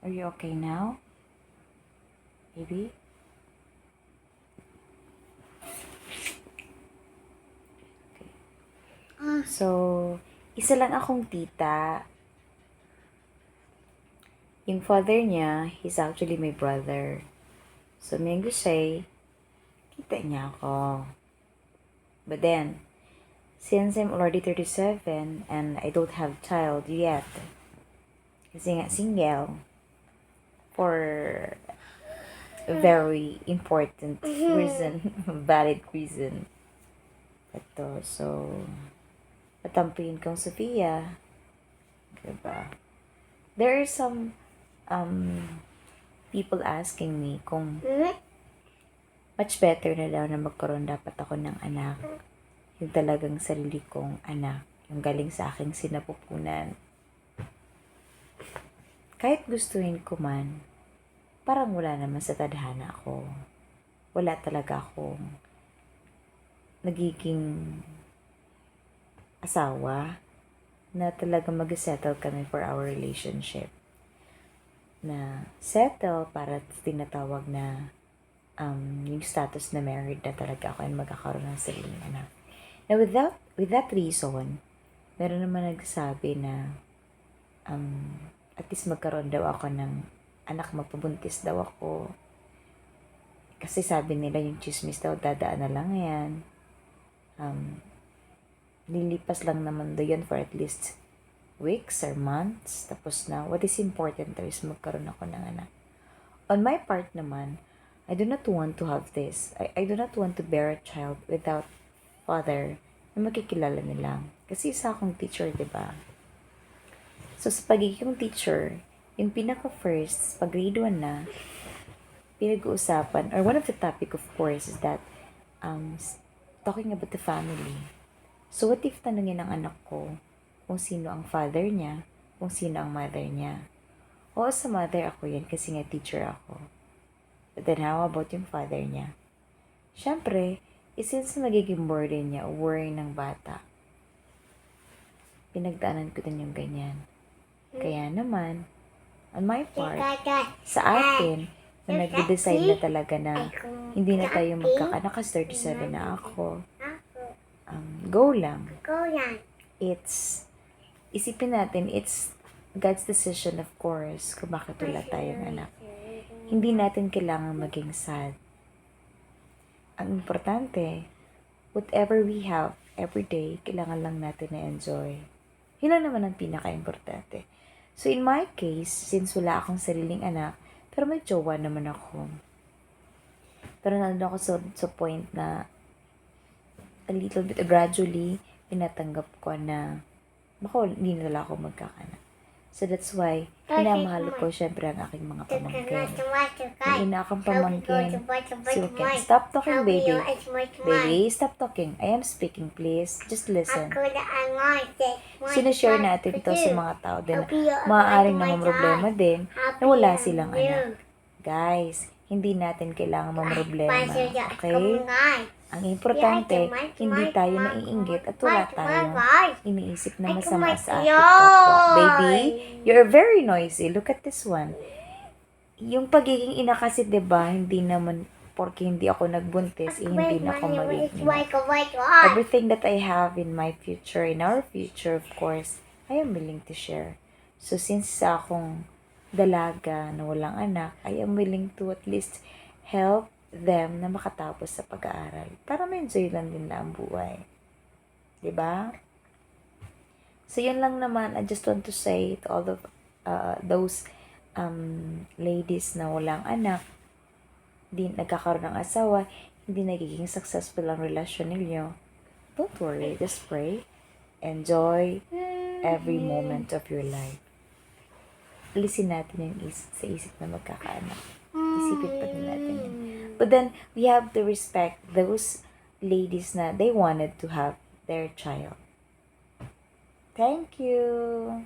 Are you okay now? Baby? So, isa lang akong tita. Yung father niya, he's actually my brother. So, meaning to say, kita niya ako. But then, since I'm already 37 and I don't have child yet, kasi nga single, for a very important reason, valid reason. Ito, so, patampuin kang Sofia. Diba? There are some people asking me kung much better na daw na magkaroon dapat ako ng anak. Yung talagang sarili kong anak. Yung galing sa aking sinapupunan. Kahit gustuhin ko man, parang wala naman sa tadhana ko. Wala talaga akong nagiging asawa na talagang mag-settle kami for our relationship. Na settle para tinatawag na yung status na married na talaga ako and magkakaroon ng sariling anak. Now with that reason, meron naman nagsabi na at least magkaroon daw ako ng anak, magpabuntis daw ako. Kasi sabi nila yung chismis daw, dadaan na lang yan. Lilipas lang naman daw yun for at least weeks or months. Tapos na, what is important is magkaroon ako ng anak. On my part naman, I do not want to have this. I do not want to bear a child without father na makikilala nila. Kasi isa akong teacher, diba? So, sa pagiging teacher, yung pinaka-first, pag grade 1 na, pinag-uusapan, or one of the topic, of course, is that talking about the family. So, what if tanungin ng anak ko kung sino ang father niya, kung sino ang mother niya? Oo, sa mother ako yan kasi nga teacher ako. But then, how about yung father niya? Siyempre, since magiging burden niya o worry ng bata, pinagdaanan ko din yung ganyan. Kaya naman, on my part, sa atin, na nag-decide na talaga na hindi na tayo magkakanak kasi 37 na ako. Go lang. Isipin natin, it's God's decision, of course, kung bakit wala tayong anak. Hindi natin kailangan maging sad. Ang importante, whatever we have every day, kailangan lang natin na enjoy. Yun lang naman ang pinaka-importante. So in my case, since wala akong sariling anak, pero may jowa naman ako. Pero nandun ako sa point na a little bit gradually, pinatanggap ko na baka hindi nila ako magkakanak. So that's why, minamahal ko syempre ang aking mga pamangkin. May ina akong pamangkin. So okay, stop talking, baby. Baby, stop talking. I am speaking, please. Just listen. Sinashare natin to sa mga tao din na maaaring namang problema din na wala silang anak. Guys, hindi natin kailangan mamroblema. Okay? Ang importante, hindi tayo naiinggit at wala tayong iniisip na masama sa ating kapwa. Baby, you're very noisy. Look at this one. Yung pagiging ina kasi, diba, hindi naman porque hindi ako nagbuntis, hindi na ako magiging ina. Everything that I have in my future, in our future, of course, I am willing to share. So, since akong dalaga na walang anak, I am willing to at least help them na makatapos sa pag-aaral para ma-enjoy lang din na ang buhay. Diba? So, yun lang naman. I just want to say to all of those ladies na walang anak, hindi nagkakaroon ng asawa, hindi nagiging successful ang relasyon ninyo, don't worry. Just pray. Enjoy every moment of your life. Alisin natin yung sa isip na magkakaanak. Isipin pa din natin yun. But then, we have to respect those ladies na they wanted to have their child. Thank you.